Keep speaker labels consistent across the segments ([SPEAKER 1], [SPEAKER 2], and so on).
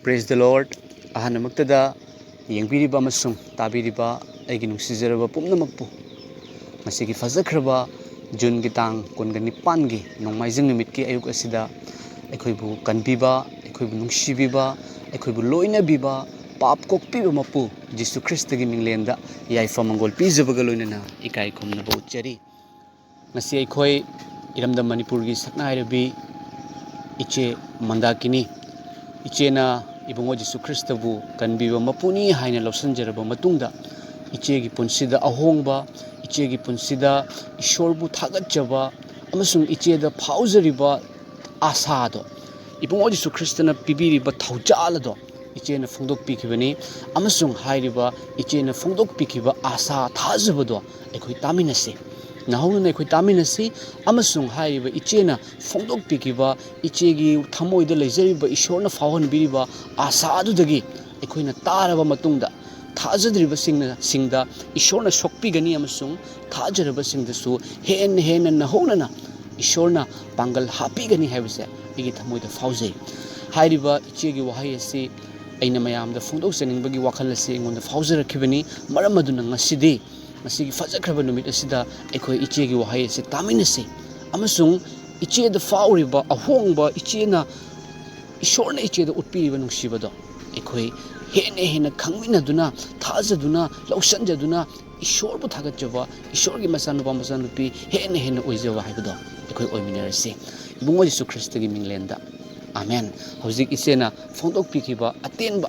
[SPEAKER 1] Praise the Lord. Ahanamaktada yengbiriba amasung tabiriba aigi nungsizaraba pumnamakpu masigi fazakraba June gi tang kunga nipangi nongmaijing numitki ayuk asida aikhoibu kanbiba aikhoibu nungsibiba aikhoibu loinabiba pap kokpiba mapu Jesu Christ gi minglenda yaifa mangol pijabaga loinana ikai khumnaba uchari ngasi aikhoi iramda Manipur gi saknairabi Eche Mandakini Ichena ibungo Jesu Christ bu kanbiba mapuni haina lawsanjaraba matungda Ichegi punsida ahongba Ichegi punsida Ishorbu thagatjaba amasung Icheda phauzariba asado ibungo Jesu Christ na pibiriba thaujalado Ichena phongdokpikibani amasung hairiba Ichena phongdokpikiba asa thajabado aikhoi taminase nahawna aikhoi taminase amasung hairiba Ichena phongdokpikiba Ichegi thamoida leijariba Ishorna phawhanbiriba asa adudagi aikhoina taraba matungda thajadriba singda Ishorna sokpigani amasung thajaraba singdasu hen nahawna Ishorna pangal hapigani haibase igi thamoida phawjai hairiba Ichegi wahai ase aina mayamda phongdok saningbagi wakhal ase engonda phawjarakhibani maram aduna ngasidi masigi fajakraba numit asida aikhoi Ichegi wahai ase taminase amasung Icheda fauriba ahongba Ichena Ishorna Icheda utpiriba nungsibado aikhoi hena khangminaduna thajaduna lawsanjaduna Ishorbu thagatjaba Ishorgi masanupa masanupi hena oijaba haibado aikhoi oiminarase ibungo Jesu Christ gi minglenda amen hojik Ichena phongdokpikiba atenba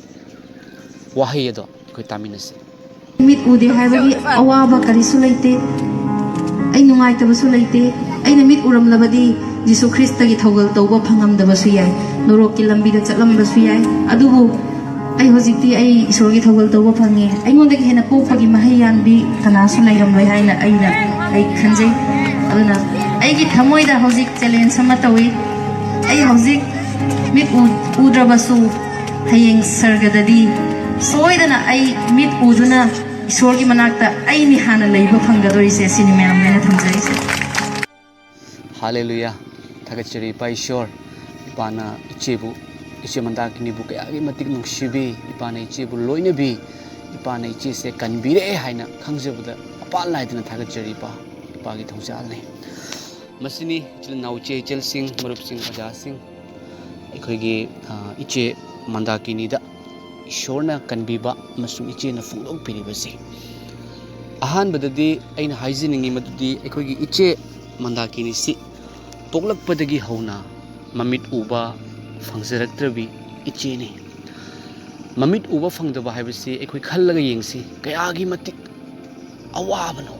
[SPEAKER 1] wahai ado aikhoi taminase
[SPEAKER 2] mit ude haibagi awaba karisu leite ai nungaitabasu leite aina mit uramlabadi Jesu Christ gi thogal tawba phangamdabasu yai norokki lambida chatlambasu yai adubu ai hojikti ai Ishor gi thogal tawba phange aingondagi hena popagi mahayangbi kanasu lairamloi haina ai khanjai aduna ai gi thamoida hojik challenge sama tawi ai hojik mit udrabasu hayeng sargadadi soidana ai mit uduna Ishor gi manakta ai ni hana leiba phanggadorise sini mayam lena thamjarise
[SPEAKER 1] Hallelujah thagachari pa Ishor ipana Ichebu Eche Mandakini bu kayagi matik nungsibi ipana Ichebu loinabi ipana Iche se kanbire haina khangjabuda apal laidana thagachari pa ipagi thongjalne masini chilnau che chelsing marupsing ajasing aikhoigi Eche Mandakini da Ishorna kanbiba amasung Ichena phongdokpiribase ahanbadadi aina haijiningi madudi aikhoigi Eche Mandakini si poklakpadagi hauna mamit uba phangjaraktrabi Ichene mamit uba phangdaba haibase aikhoi khallaga yengsi kayagi matik awabano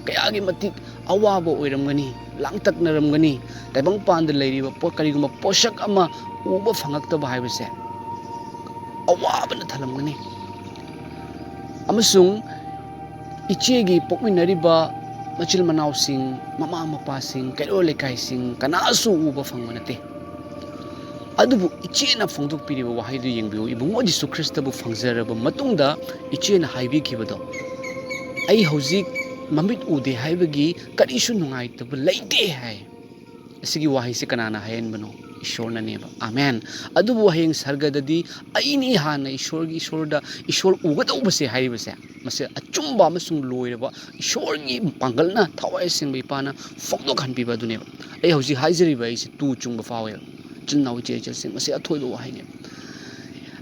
[SPEAKER 1] kayagi matik awaba oiramgani langtaknaramgani taibang panda leiriba kariguma poshak ama uba phangaktaba haibase awabana thalamgani amasung Ichegi pokminariba machil manausing mama mapasing kairo lekaising kanasu uba phangmanate adubu Ichena phongdokpiriba wahaidu yengbiu ibungo Jesu Christ bu phangjaraba matungda Ichena haibikibado ai hojik mamit ude haibagi karisu nungaitaba leite hai asigi wahai se kanana hayenbano Ishorna neba amen adubu hayeng sargadadi aini hana Ishor ugadobase haibase mase achumba amasung loiraba Ishorgi pangalna thawai singba ipana phongdok hanbiba duneba ai hoji haijariba ise tu chungba fawel chilnau che chelsing mase Athoiba wahine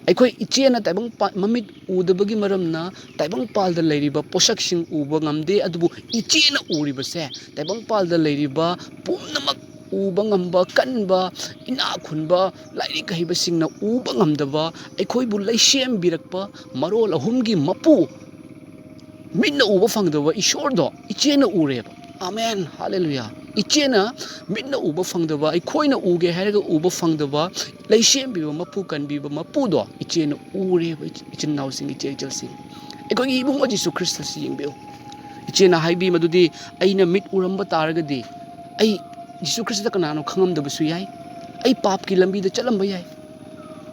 [SPEAKER 1] aikhoi Ichena taibang mamit udabagi maramna taibang palda leiriba posaksing uba ngamde adubu Ichena uribase taibang palda leiriba pumnamak uba ngamba kanba ina khunba lairi kahiba singna uba ngamdaba aikhoibu leisem birakpa marol ahumgi mapu minna uba phangdaba Ishordo Ichena ureba amen hallelujah Ichena minna uba phangdaba aikhoina uge hairaga uba phangdaba leisem biba mapu kanbiba mapudo Ichena ureba ichinnaw sing ichel sing aikhoigi ibungo Jesu Christ si yengbiu Ichena haibi madudi aina mit uramba taragadi ai Jesu Christ kanano khangamdabasu yai ai pap ki lambi da chalamba yai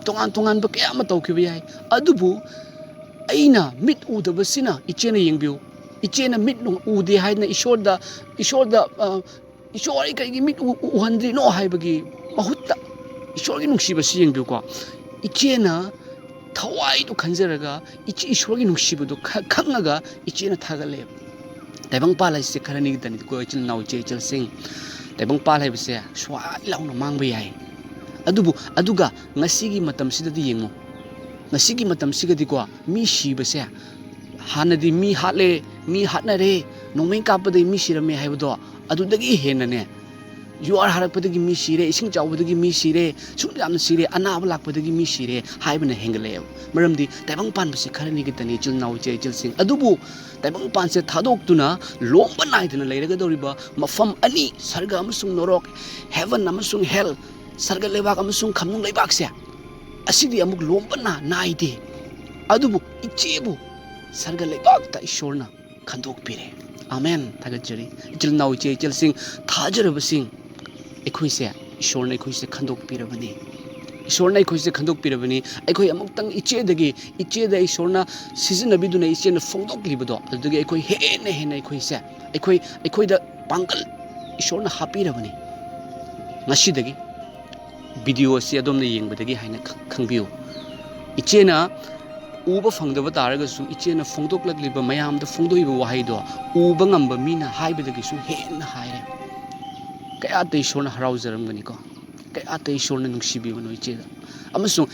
[SPEAKER 1] tongan ba kaya ma tawkiba yai adubu aina mit udabasina Ichena yengbiu Ichena mit ude haina Ishorda Ishor ai kai mit uhandri no haibagi mahutta Ishorgi nungsiba si yengbiu ko ichena thawai to khanjaraga ichi ishwargi nungsibudo khangnaga ichena thagale taibang palai se kharani dani ko ichil nau che ichil sing taibang palai bse swai launa mangba yai aduga ngasigi matam sidadi yengo ngasigi matam sigadi ko mi shibase hanadi mi hatnare nongmeng kapade mi shirame haibodo adudagi henane yuar harakpadagi mi shire ising chawbadagi mi shire sung yamna shire anaba lakpadagi mi shire haibana hengale maramdi taibang pan base kharani gitani chil nau che chil sing adubu taibang pan se thadoktuna lomba naidana leiraga doriba mafam ani sarga amasung norok heaven amasung hell sarga lebak amasung khamnung lebak se asidi amuk lomba naide adubu ichebu sarga lebak ta ishorna khandok pire amen thagajari chil nau che chil sing thajaraba sing ekhoi ishorna ekhoi se khandok pirabani ishorna ekhoi se khandok pirabani ekhoi amuktang icheda ishorna sizinabiduna ichena phongdok libodo adugي ekhoi hena ekhoi da pangkal ishorna hapirabani ngasidagi video se adomna yengbadagi haina khangbiu ichena uba phangdaba taragasu ichena phongdoklakliba mayamda phongdoiba wahaido uba ngamba mina haibadagi su hena haire kaya te ishorna haraujaraamgani ko kaya te ishorna nungsibibano icheda amasung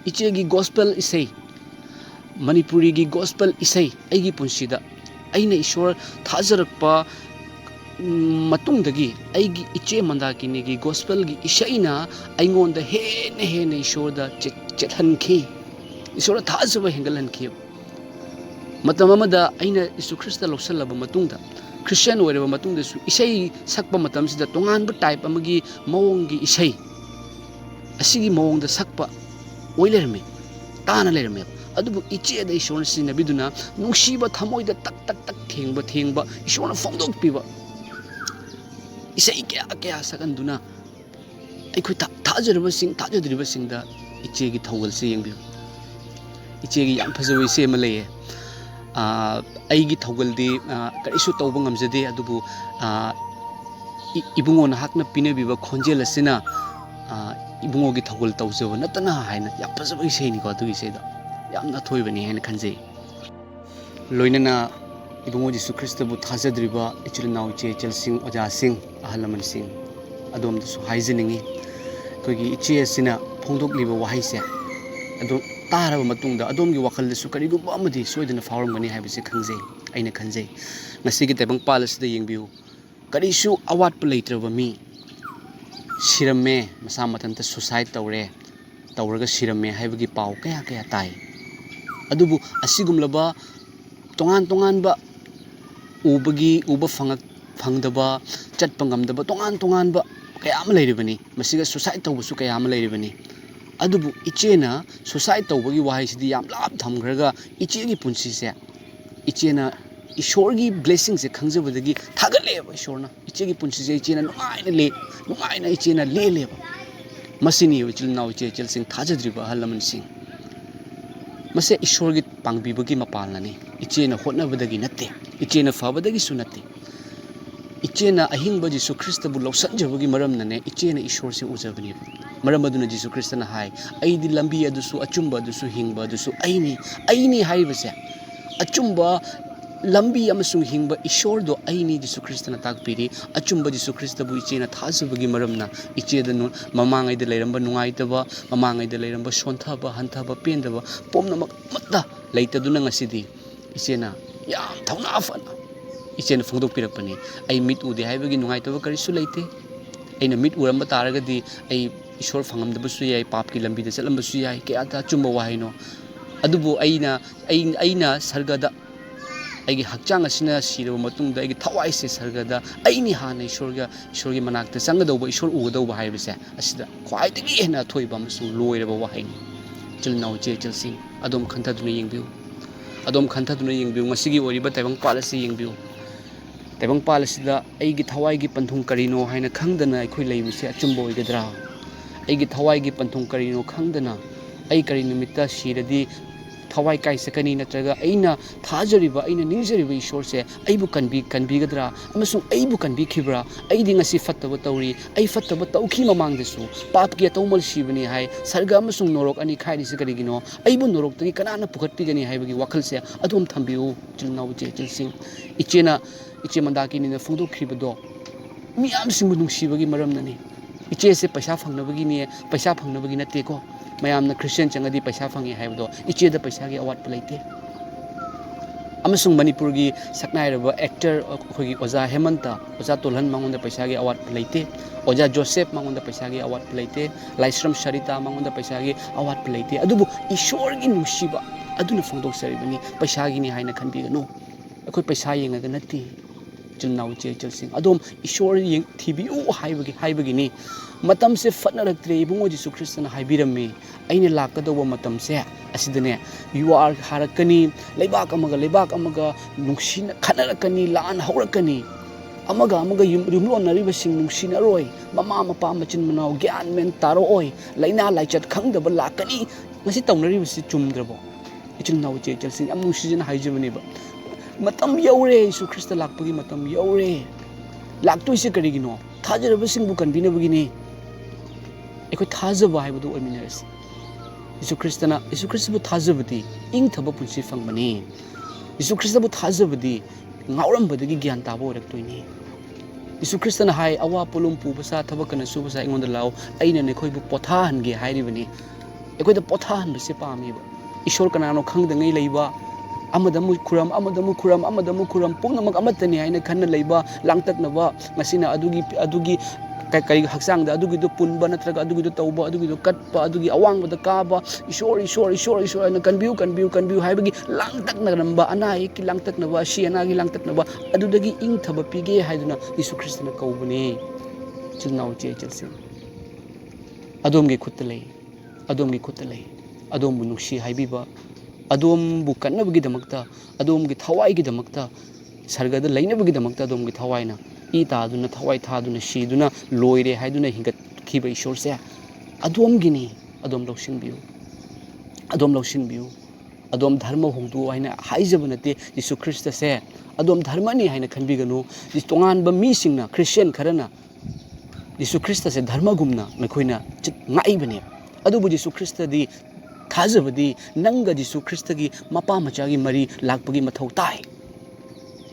[SPEAKER 1] ichegi gospel isai manipuri gi gospel isai aigi punsida aina ishor thajarakpa matungdagi aigi iche mandakini gi gospel gi isaina aingonda hena ishorda chethanki ishora thajaba hengalanki matamamada aina isu krista lawsalaba matungda Christian oireba matungda su isai sakpa matam sida tonganba type amagi mawongi isai asigi mawongda sakpa oilerme tana lerme adubu iche da ishorna sinabiduna nungsiba thamoida tak thengba ishorna phongdok piba isai kya sakanduna aikhoi thajaraba sing da iche gi thawal se yengbi iche gi yam phajawi se malaye aigi thawgaldi karisu tawba ngamjade adubu ibungona hakna pinabiba khonjel asina ibungogi thawgal tawjaba natana haina yam phajaba iseni ko adu iseda yamna thoibani haina khanjei loinana ibungo jisu krista bu thajadriba ichil nau che chalsing oja sing ahalaman sing adom du haijeningi kogi iche asina phongdokliba wahaise adu taraba matungda adomgi wakhaldasu karigumba amadi soidana fawramgani haibase khangjei aina khanjei ngasigi tebang palasida yengbiu karisu awatpa leitraba mi siramme masa matanta suicide tawraga siramme haibagi paw kaya tai adubu asigumlaba tongan ba uba phangdaba chatpa ngamdaba tongan ba kaya ama leiribani masiga suicide tawbusu kaya ama leiribani adubu ichena suicide tawbagi wahai sidi yam lab thamgraga ichegi punsi se ichena ishorgi blessing se khangjabadagi thagaleba ishorna ichegi punsi se ichena numaina ichena leleba masini wichil nau chel sing thajadriba halaman sing mase ishorgi pangbibagi mapalnani ichena hotnabadagi natte ichena fabadagi sunate ichena ahingba jisu krista bu lawsanjabagi maramnane ichena ishor se ujabani maram aduna jisu krista na hai aidi lambi adusu achumba adusu hingba adusu aini haibase achumba lambi amasung hingba ishor do aini jisu krista na takpiri achumba jisu krista bu ichena thajabagi maramna icheda mamangai de leiramba nungaitaba mamangai de leiramba sonthaba hanthaba pendaba pomna matta leitaduna ngasidi ichena yam thauna afana ichena phongdok pirakpani ai mit ude haibagi nungaitaba karisu leite aina mit uramba taragadi ai ishor phangamdabasu yai papki lambi da chalambasu yai ke ata chumba wahaino adubu aina sargada aigi hakchang asina siraba matungda aigi thawai se sargada aini hana ishorgi manakta changadauba ishor ugadauba haibase asida khwaidagi hena thoiba amasung loiraba wahaini chilnau che chilsing adom khantaduna yengbiu ngasigi oriba taibang palasi yengbiu taibang palasida aigi thawai gi panthung karino haina khangdana aikhoi leibise achumba oigadra aigi thawai gi panthung karino khangdana ai kari nimita siradi thawai kai sakani natraga aina thajariba aina ningjariba ishor se aibu kanbigadra amasung aibu kanbikhibra aidi ngasi fattaba tawri ai fattaba tawki mamang desu pap ki tawmal shibani hai sarga amasung norok ani khairi se karigino aibu norok tagi kanana pukhatpigani haibagi wakhal se adum thambiu chilnau che chilsing iche mandakini na phungdo khibado miyam singbu nungsibagi maramnani iche se paisa phangnabagi ni paisa phangnabagi na te ko mayam na Christian changadi paisa phangi haibado iche da paisa gi awat palaite amasung manipur gi saknai raba actor khogi oja hemanta oja tolhan mangonda paisa gi awat palaite oja joseph mangonda paisa gi awat palaite laisram sharita mangonda paisa gi awat palaite adubu ishor gi nungsiba aduna phangdok saribani paisa gi ni haina khanbiganu akoi paisa yengaga nati chilnau che chilsing adom ishor yeng thibiu haibagi ni matam se fatnaraktre ibungo jisu kristna haibirame aina lakadawa matam se asidane you are harakani leibak amaga nungsina khanarakani lan haurakani amaga yumlon nariba sing nungsina roi mama mapa machin manau gyan men taro oi laina laichat khangdaba lakani ngasi tawnariba si chumdrabo ichilnau che chilsing am nungsijana haijabani ba matam yaure Yesu Krista lakpagi matam yaure laktoi se karigino thajaraba singbu kanbinabagi ni ekoi thajaba haibadu oiminarasi Yesu Krista bu thajabadi ing thaba punsi fangbani Yesu Krista bu thajabadi ngaurambadagi gyan taba oraktoini Yesu Krista na hai awa polum pu basa thaba kana su basa ingonda lao aina ne khoi bu potha hange hairibani ekoi da potha han base pami ba ishor kanano khangdangai leiba amadamu kuram pungnamak amatani haina khanna leiba langtaknaba ngasina adugi kai haksang da adugi do punba natraga adugi do tauba adugi do katpa adugi awang bada kaba ishor na kanbiu haibagi langtakna namba anai ki langtaknaba shi anagi langtaknaba adudagi ing thaba pige haiduna Yesu Kristna kaubani chilnau che chelsin adomgi khutlei adom nungsi haibiba adom bu kannabagi damakta adom gi thawai gi damakta sargada lainabagi damakta adom gi thawaina I taduna thawai thaduna shiduna loire haiduna hingat khiba ishor se adom gini adom lausinbiu adom dharma hongdu haina haijabunate Yesu Krista se adom dharma ni haina khanbiganu tongan ba mi singna Christian kharana Yesu Krista se dharma gumna nakhoina ngaibane adubu Yesu Krista di thajabadi nanga Yesu Krista gi mapa machagi mari lakpagi mathau tai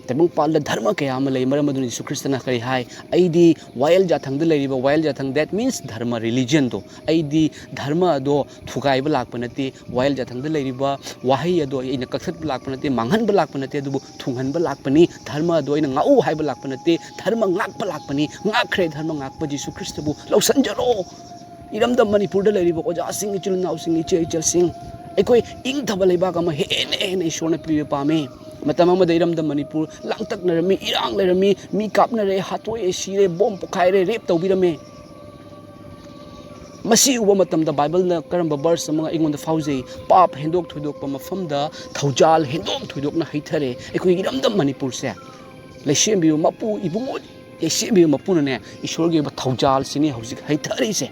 [SPEAKER 1] tabung pal dharma kaya amalai maramadun Yesu Krista na kari hai aidi wild jathang da leriba wild jathang that means dharma religion do aidi dharma do thugai ba lakpanate wild jathang da leriba wahai ado ina kaksat ba lakpanate manghan ba lakpanate adubu thunghan ba lakpani dharma do ina ngau hai ba lakpanate dharma ngak ba lakpani ngakre dharma ngak ba Yesu Krista bu lausanjaro iramda manipur da leriba oja sing chulna sing iche sing ekoi ing thaba leiba kama hen ishona priya pame matam amada iramda manipur langtak narami irang lerami mi kapnare hatoi sire bom pokhaire rep tawbirame masi uba matamda bible na karamba verse amanga ingonda fauzei pap hendok thudok pa mafamda thaujal hendok thudok na haithare ekoi iramda manipur se leishembi mapu ibungo leishembi mapuna ne ishorge ba thaujal sini hojik haithare se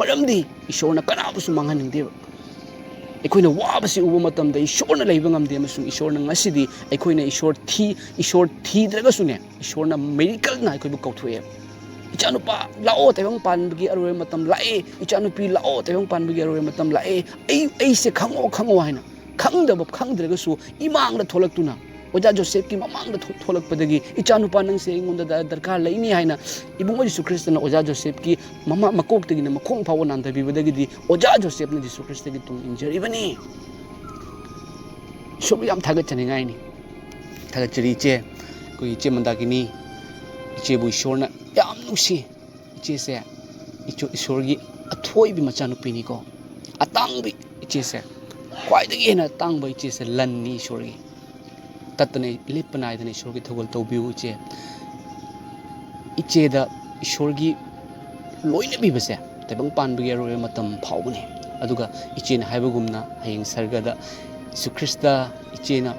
[SPEAKER 1] maramdi ishorna kanabusu manghaningde ekoina wabasi uba matamda ishorna leiba ngamde amasung ishorna ngasidi ekoina ishor thi draga sune ishorna miracle na ekoi bu kauthoe ichanupa lao tayong panbagi aroi matam lae ichanupi lao tayong panbagi aroi matam lae ai se khango haina khangdraga su imang da tholaktuna oja Joseph ki mamang da tholakpadagi ichanupa nang se ingonda darkar laini haina ibungo Yesu Krista na oja Joseph ki mama makok tagi na makhong phawo nanda bibadagi di oja Joseph na Yesu Krista ki tung injury bani sobi am thagat chani ngai ni thagat chiri che ko iche mandakini iche bu ishorna yam nusi iche se ishorgi Athoibi machanupi ni ko atangbi iche se khwaidagi hena tangba iche se lanni ishorgi tatane lepana idane ishorgi thogol tawbiu iche da ishorgi loina bibase tabang panbagi aroi matam phawbani aduga iche na haibagumna hayeng sargada Yesu Krista iche na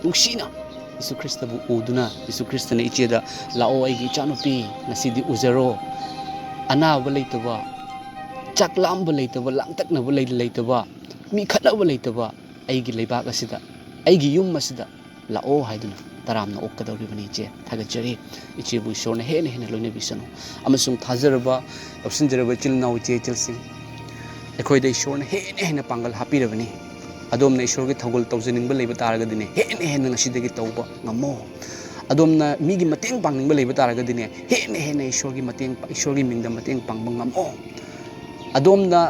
[SPEAKER 1] nungsina Yesu Krista bu uduna Yesu Krista na iche da lao aigi chanupi nasidi uzaro anaba leitaba chaklamba leitaba langtaknaba leitaba mi khanaba leitaba ꯑꯩꯒꯤ ꯂꯩꯕꯥꯛ ꯑꯁꯤꯗ ꯑꯩꯒꯤ ꯌꯨꯝ ꯑꯁꯤꯗ ꯂꯥꯛꯑꯣ ꯍꯥꯏꯗꯨꯅ ꯇꯔꯥꯝꯅ ꯑꯣꯛꯀꯗꯧꯔꯤꯕꯅꯤ ꯏꯆꯦ ꯊꯥꯒꯠꯆꯔꯤ ꯏꯆꯦꯕꯨ ꯏꯁꯣꯔꯅ ꯍꯦꯟꯅ ꯂꯣꯏꯅꯕꯤꯁꯅꯨ ꯑꯃꯁꯨꯡ ꯊꯥꯖꯔꯕ ꯂꯧꯁꯤꯟꯖꯔꯕ ꯏꯆꯤꯜ ꯏꯅꯥꯎ ꯏꯆꯦ ꯏꯆꯜꯁꯤꯡ ꯑꯩꯈꯣꯏꯗ ꯏꯁꯣꯔꯅ ꯍꯦꯟꯅ ꯄꯥꯡꯒꯜ ꯍꯥꯞꯄꯤꯔꯕꯅꯤ ꯑꯗꯣꯝꯅ ꯏꯁꯣꯔꯒꯤ ꯊꯧꯒꯜ ꯇꯧꯖꯅꯤꯡꯕ ꯂꯩꯕ ꯇꯥꯔꯒꯗꯤꯅꯦ ꯍꯦꯟꯅ ꯉꯁꯤꯗꯒꯤ ꯇꯧꯕ ꯉꯝꯃꯣ ꯑꯗꯣꯝꯅ ꯃꯤꯒꯤ ꯃꯇꯦꯡ ꯄꯥꯡꯅꯤꯡꯕ ꯂꯩꯕ ꯇꯥꯔꯒꯗꯤꯅꯦ ꯍꯦꯟꯅ ꯏꯁꯣꯔꯒꯤ ꯃꯤꯡꯗ ꯃꯇꯦꯡ ꯄꯥꯡꯕ ꯉꯝꯃꯣ ꯑꯗꯣꯝꯅ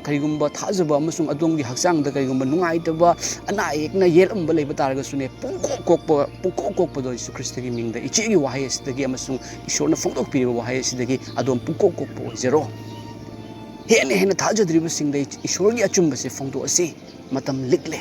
[SPEAKER 1] ꯀꯔꯤꯒꯨꯝꯕ ꯊꯥꯖꯕ ꯑꯃꯁꯨꯡ ꯑꯗꯣꯝꯒꯤ ꯍꯛꯆꯥꯡꯗ ꯀꯔꯤꯒꯨꯝꯕ ꯅꯨꯡꯉꯥꯏꯇꯕ ꯑꯅꯥ ꯑꯌꯦꯛꯅ ꯌꯦꯠꯂꯝꯕ ꯂꯩꯕ ꯇꯥꯔꯒꯁꯨꯅꯦ ꯄꯨꯡꯀꯣꯛ ꯀꯣꯛꯄꯗꯣ ꯌꯤꯁꯨ ꯈ꯭ꯔꯤꯁꯇꯒꯤ ꯃꯤꯡꯗ ꯏꯆꯦꯒꯤ ꯋꯥꯍꯩ ꯑꯁꯤꯗꯒꯤ ꯑꯃꯁꯨꯡ ꯏꯁꯣꯔꯅ ꯐꯣꯡꯗꯣꯛꯄꯤꯔꯤꯕ ꯋꯥꯍꯩ ꯑꯁꯤꯗꯒꯤ ꯑꯗꯣꯝ ꯄꯨꯡꯀꯣꯛ ꯀꯣꯛꯄ ꯑꯣꯏꯖꯔꯣ ꯍꯦꯟꯅ ꯊꯥꯖꯗ꯭ꯔꯤꯕꯁꯤꯡꯗ ꯏꯁꯣꯔꯒꯤ ꯑꯆꯨꯝꯕꯁꯦ ꯐꯣꯡꯗꯣꯛꯑꯁꯤ ꯃꯇꯝ ꯂꯤꯛꯂꯦ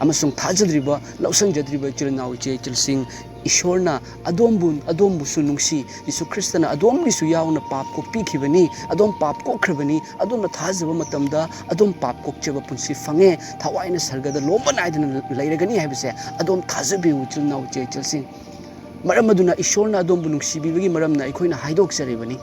[SPEAKER 1] ꯑꯃꯁꯨꯡ ꯊꯥꯖꯗ꯭ꯔꯤꯕ ꯂꯧꯁꯤꯟꯖꯗ꯭ꯔꯤꯕ ꯏꯆꯤꯜ ꯏꯅꯥꯎ ꯏꯆꯦ ꯏꯆꯜꯁꯤꯡ ꯏꯁꯣꯔꯅ ꯑꯗꯣꯝꯕꯨꯁꯨ ꯅꯨꯡꯁꯤ ꯌꯤꯁꯨ ꯈ꯭ꯔꯤꯁꯇꯅ ꯑꯗꯣꯝꯒꯤꯁꯨ ꯌꯥꯎꯅ ꯄꯥꯞ ꯀꯣꯛꯄꯤꯈꯤꯕꯅꯤ ꯑꯗꯣꯝ ꯄꯥꯞ ꯀꯣꯛꯈ꯭ꯔꯕꯅꯤ ꯑꯗꯣꯝꯅ ꯊꯥꯖꯕ ꯃꯇꯝꯗ ꯑꯗꯣꯝ ꯄꯥꯞ ꯀꯣꯛꯆꯕ ꯄꯨꯟꯁꯤ ꯐꯪꯉꯦ ꯊꯋꯥꯏꯅ ꯁꯔꯒꯗ ꯂꯣꯝꯕ ꯅꯥꯏꯗꯅ ꯂꯩꯔꯒꯅꯤ ꯍꯥꯏꯕꯁꯦ ꯑꯗꯣꯝ ꯊꯥꯖꯕꯤꯌꯨ ꯏꯆꯤꯜ ꯏꯅꯥꯎ ꯏꯆꯦ ꯏꯆꯜꯁꯤꯡ ꯃꯔꯝ ꯑꯗꯨꯅ ꯏꯁꯣꯔꯅ ꯑꯗꯣꯝꯕꯨ ꯅꯨꯡꯁꯤꯕꯤꯕꯒꯤ ꯃꯔꯝꯅ ꯑꯩꯈꯣꯏꯅ ꯍꯥꯏꯗꯣꯛꯆꯔꯤꯕꯅꯤ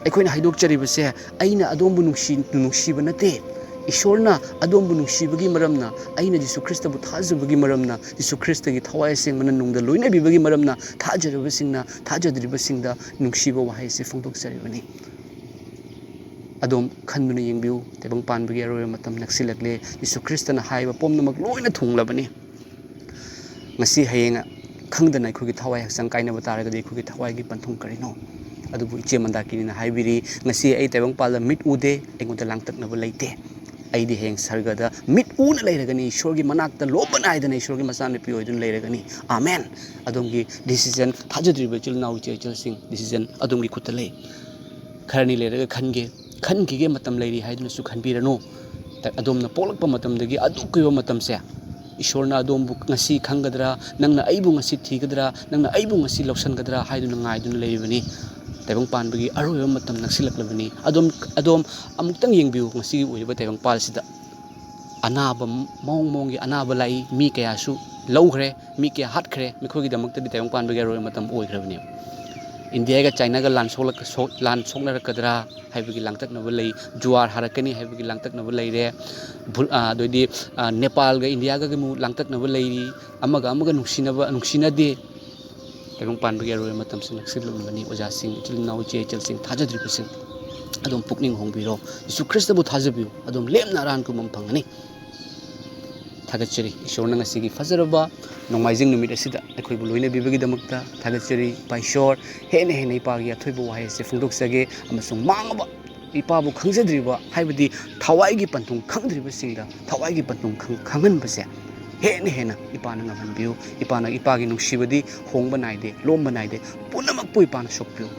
[SPEAKER 1] ꯑꯩꯈꯣꯏꯅ ꯍꯥꯏꯗꯣꯛꯆꯔꯤꯕꯁꯦ ꯑꯩꯅ ꯑꯗꯣꯝꯕు ꯅꯨꯡꯁꯤꯕ ꯅꯠꯇꯦ ꯏꯁꯣꯔꯅ ꯑꯗꯣꯝꯕꯨ ꯅꯨꯡꯁꯤꯕꯒꯤ ꯃꯔꯝꯅ ꯑꯩꯅ ꯌꯤꯁꯨ ꯈ꯭ꯔꯤꯁꯇꯕꯨ ꯊꯥꯖꯕꯒꯤ ꯃꯔꯝꯅ ꯌꯤꯁꯨ ꯈ꯭ꯔꯤꯁꯇꯒꯤ ꯊꯋꯥꯏ ꯑꯁꯦꯡꯕꯅ ꯅꯨꯡꯗ ꯂꯣꯏꯅꯕꯤꯕꯒꯤ ꯃꯔꯝꯅ ꯊꯥꯖꯔꯕꯁꯤꯡꯅ ꯊꯥꯖꯗ꯭ꯔꯤꯕꯁꯤꯡꯗ ꯅꯨꯡꯁꯤꯕ ꯋꯥꯍꯩ ꯑꯁꯤ ꯐꯣꯡꯗꯣꯛꯆꯔꯤꯕꯅꯤ ꯑꯗꯣꯝ ꯈꯟꯗꯨꯅ ꯌꯦꯡꯕꯤꯌꯨ ꯇꯥꯏꯕꯪ ꯄꯥꯟꯕꯒꯤ ꯑꯔꯣꯏꯕ ꯃꯇꯝ ꯅꯛꯁꯤꯜꯂꯛꯂꯦ ꯌꯤꯁꯨ ꯈ꯭ꯔꯤꯁꯇꯅ ꯍꯥꯏꯕ ꯄꯨꯝꯅꯃꯛ ꯂꯣꯏꯅ ꯊꯨꯡꯂꯕꯅꯤ ꯉꯁꯤ ꯍꯌꯦꯡ ꯈꯪꯗꯅ ꯑꯩꯈꯣꯏꯒꯤ ꯊꯋꯥꯏ ꯍꯛꯆꯥꯡ ꯀꯥꯏꯅꯕ ꯇꯥꯔꯒꯗꯤ ꯑꯩꯈꯣꯏꯒꯤ ꯊꯋꯥꯏꯒꯤ ꯄꯟꯊꯨꯡ ꯀꯔꯤꯅꯣ ꯑꯗꯨꯕꯨ ꯏꯆꯦ ꯃꯟꯗꯥꯀꯤꯅꯤꯅ ꯍꯥꯏꯕꯤꯔꯤ ꯉꯁꯤ ꯑꯩ ꯇꯥꯏꯕꯪꯄꯥꯜꯗ ꯃꯤꯠ ꯎꯗꯦ ꯑꯩꯉꯣꯟꯗ ꯂꯥꯡꯇꯛꯅꯕ ꯂꯩꯇꯦ ꯑꯩꯗꯤ ꯍꯌꯦꯡ ꯁꯔꯒꯗ ꯃꯤꯠ ꯎꯅ ꯂꯩꯔꯒꯅꯤ ꯏꯁꯣꯔꯒꯤ ꯃꯅꯥꯛꯇ ꯂꯣꯝꯕ ꯅꯥꯏꯗꯅ ꯏꯁꯣꯔꯒꯤ ꯃꯆꯥꯅꯨꯄꯤ ꯑꯣꯏꯗꯨꯅ ꯂꯩꯔꯒꯅꯤ ꯑꯥꯃꯦꯟ ꯑꯗꯣꯝꯒꯤ ꯗꯤꯁꯤꯖꯟ ꯊꯥꯖꯗ꯭ꯔꯤꯕ ꯏꯆꯤꯜ ꯏꯅꯥꯎ ꯏꯆꯦ ꯏꯆꯜꯁꯤꯡ ꯗꯤꯁꯤꯖꯟ ꯑꯗꯣꯝꯒꯤ ꯈꯨꯠꯇ ꯂꯩ ꯈꯔꯅꯤ ꯂꯩꯔꯒ ꯈꯟꯈꯤꯒꯦ ꯃꯇꯝ ꯂꯩꯔꯤ ꯍꯥꯏꯗꯨꯅꯁꯨ ꯈꯟꯕꯤꯔꯅꯨ ꯑꯗꯣꯝꯅ ꯄꯣꯛꯂꯛꯄ ꯃꯇꯝꯗꯒꯤ ꯑꯗꯨꯛ ꯀꯨꯏꯕ ꯃꯇꯝꯁꯦ ꯏꯁꯣꯔꯅ ꯑꯗꯣꯝꯕꯨ ꯉꯁꯤ ꯈꯪꯒꯗ꯭ꯔꯥ ꯅꯪꯅ ꯑꯩꯕꯨ ꯉꯁꯤ ꯊꯤꯒꯗ꯭ꯔꯥ ꯅꯪꯅ ꯑꯩꯕꯨ ꯉꯁꯤ ꯂꯧꯁꯤꯟꯒꯗ꯭ꯔꯥ ꯍꯥꯏꯗꯨꯅ ꯉꯥꯏꯗꯨꯅ ꯂꯩꯔꯤꯕꯅꯤ ꯇꯥꯏꯕꯪ ꯄꯥꯟꯕꯒꯤ ꯑꯔꯣꯏꯕ ꯃꯇꯝ ꯅꯛꯁꯤꯜꯂꯛꯂꯕꯅꯤ ꯑꯗꯣꯝ ꯑꯃꯨꯛꯇꯪ ꯌꯦꯡꯕꯤꯌꯨ ꯉꯁꯤꯒꯤ ꯑꯣꯏꯔꯤꯕ ꯇꯥꯏꯕꯪꯄꯥꯜꯁꯤꯗ ꯑꯅꯥꯕ ꯃꯑꯣꯡꯒꯤ ꯑꯅꯥꯕ ꯂꯥꯛꯏ ꯃꯤ ꯀꯌꯥꯁꯨ ꯂꯧꯈ꯭ꯔꯦ ꯃꯤ ꯀꯌꯥ ꯍꯥꯠꯈ꯭ꯔꯦ ꯃꯈꯣꯏꯒꯤꯗꯃꯛꯇꯗꯤ ꯇꯥꯏꯕꯪ ꯄꯥꯟꯕꯒꯤ ꯑꯔꯣꯏꯕ ꯃꯇꯝ ꯑꯣꯏꯈ꯭ꯔꯕꯅꯦꯕ ꯏꯟꯗꯤꯌꯥꯒ ꯆꯥꯏꯅꯥꯒ ꯂꯥꯟ ꯁꯣꯛꯅꯔꯛꯀꯗ꯭ꯔꯥ ꯍꯥꯏꯕꯒꯤ ꯂꯥꯡꯇꯛꯅꯕ ꯂꯩ ꯖꯨꯋꯥꯔ ꯍꯥꯔꯛꯀꯅꯤ ꯍꯥꯏꯕꯒꯤ ꯂꯥꯡꯇꯛꯅꯕ ꯂꯩꯔꯦ ꯑꯗꯩꯗꯤ ꯅꯦꯄꯥꯜꯒ ꯏꯟꯗꯤꯌꯥꯒ ꯂꯥꯡꯇꯛꯅꯕ ꯂꯩꯔꯤ ꯑꯃꯒ ꯅꯨꯡꯁꯤꯅꯗꯦ ꯇꯥꯏꯕꯪ ꯄꯥꯟꯕꯒꯤ ꯑꯔꯣꯏꯕ ꯃꯇꯝꯁꯤ ꯅꯛꯁꯤꯜꯂꯛꯂꯕꯅꯤ ꯑꯣꯖꯥꯁꯤꯡ ꯏꯆꯤꯜ ꯏꯅꯥꯎ ꯏꯆꯦ ꯏꯆꯜꯁꯤꯡ ꯊꯥꯖꯗ꯭ꯔꯤꯕꯁꯤꯡ ꯑꯗꯨꯝ ꯄꯨꯛꯅꯤꯡ ꯍꯣꯡꯕꯤꯔꯣ ꯌꯤꯁꯨ ꯈ꯭ꯔꯤꯁꯇꯕꯨ ꯊꯥꯖꯕꯤꯌꯨ ꯑꯗꯨꯝ ꯂꯦꯝꯅ ꯑꯔꯥꯟ ꯀꯨꯝꯕ ꯐꯪꯒꯅꯤ ꯊꯥꯒꯠꯆꯔꯤ ꯏꯁꯣꯔꯅ ꯉꯁꯤꯒꯤ ꯐꯖꯔꯕ ꯅꯣꯡꯃꯥꯏꯖꯤꯡ ꯅꯨꯃꯤꯠ ꯑꯁꯤꯗ ꯑꯩꯈꯣꯏꯕꯨ ꯂꯣꯏꯅꯕꯤꯕꯒꯤꯗꯃꯛꯇ ꯊꯥꯒꯠꯆꯔꯤ ꯏꯄꯥ ꯏꯁꯣꯔ ꯍꯦꯟꯅ ꯏꯄꯥꯒꯤ ꯑꯊꯣꯏꯕ ꯋꯥꯍꯩ ꯑꯁꯤ ꯐꯣꯡꯗꯣꯛꯆꯒꯦ ꯑꯃꯁꯨꯡ ꯃꯥꯡꯉꯕ ꯏꯄꯥꯕꯨ ꯈꯪꯖꯗ꯭ꯔꯤꯕ ꯍꯥꯏꯕꯗꯤ ꯊꯋꯥꯏꯒꯤ ꯄꯟꯊꯨꯡ ꯈꯪꯗ꯭ꯔꯤꯕꯁꯤꯡꯗ ꯊꯋꯥꯏꯒꯤ ꯄꯟꯊꯨꯡ ꯈꯪꯍꯟꯕꯁꯦ ꯍꯦꯟꯅ ꯏꯄꯥꯅ ꯉꯝꯍꯟꯕꯤꯌꯨ ꯏꯄꯥꯒꯤ ꯅꯨꯡꯁꯤꯕꯗꯤ ꯍꯣꯡꯕ ꯅꯥꯏꯗꯦ ꯂꯣꯝꯕ ꯅꯥꯏꯗꯦ ꯄꯨꯝꯅꯃꯛꯄꯨ ꯏꯄꯥꯅ ꯁꯣꯛꯄꯤꯌꯨ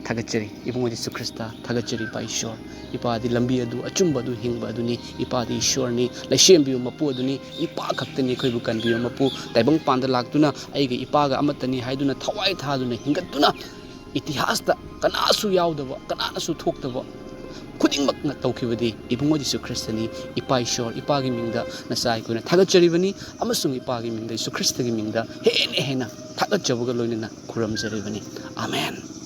[SPEAKER 1] ꯊꯥꯒꯠꯆꯔꯤ ꯏꯕꯨꯡꯉꯣ ꯌꯤꯁꯨ ꯈ꯭ꯔꯤꯁꯇ ꯊꯥꯒꯠꯆꯔꯤ ꯏꯄꯥ ꯏꯁꯣꯔ ꯏꯄꯥꯗꯤ ꯂꯝꯕꯤ ꯑꯗꯨ ꯑꯆꯨꯝꯕ ꯑꯗꯨ ꯍꯤꯡꯕ ꯑꯗꯨꯅꯤ ꯏꯄꯥꯗꯤ ꯏꯁꯣꯔꯅꯤ ꯂꯩꯁꯦꯝꯕꯤꯌꯨ ꯃꯄꯨ ꯑꯗꯨꯅꯤ ꯏꯄꯥ ꯈꯛꯇꯅꯤ ꯑꯩꯈꯣꯏꯕꯨ ꯀꯟꯕꯤꯌꯨ ꯃꯄꯨ ꯇꯥꯏꯕꯪ ꯄꯥꯟꯗ ꯂꯥꯛꯇꯨꯅ ꯑꯩꯒ ꯏꯄꯥꯒ ꯑꯃꯠꯇꯅꯤ ꯍꯥꯏꯗꯨꯅ ꯊꯋꯥꯏ ꯊꯥꯗꯨꯅ ꯍꯤꯡꯒꯠꯇꯨꯅ ꯏꯇꯤꯍꯥꯁꯇ ꯀꯅꯥꯁꯨ ꯌꯥꯎꯗꯕ ꯀꯅꯥꯅꯁꯨ ꯊꯣꯛꯇꯕ ꯈꯨꯗꯤꯡꯃꯛꯅ ꯇꯧꯈꯤꯕꯗꯤ ꯏꯕꯨꯡꯉꯣ ꯌꯤꯁꯨ ꯈ꯭ꯔꯤꯁꯇꯅꯤ ꯏꯄꯥ ꯏꯁꯣꯔ ꯏꯄꯥꯒꯤ ꯃꯤꯡꯗ ꯅꯆꯥ ꯑꯩꯈꯣꯏꯅ ꯊꯥꯒꯠꯆꯔꯤꯕꯅꯤ ꯑꯃꯁꯨꯡ ꯏꯄꯥꯒꯤ ꯃꯤꯡꯗ ꯌꯤꯁꯨ ꯈ꯭ꯔꯤꯁꯇꯒꯤ ꯃꯤꯡꯗ ꯍꯦꯟꯅ ꯊꯥꯒꯠꯆꯕꯒ ꯂꯣꯏꯅꯅ ꯈꯨꯔꯨꯝꯖꯔꯤꯕꯅꯤ ꯑꯥꯃꯦꯟ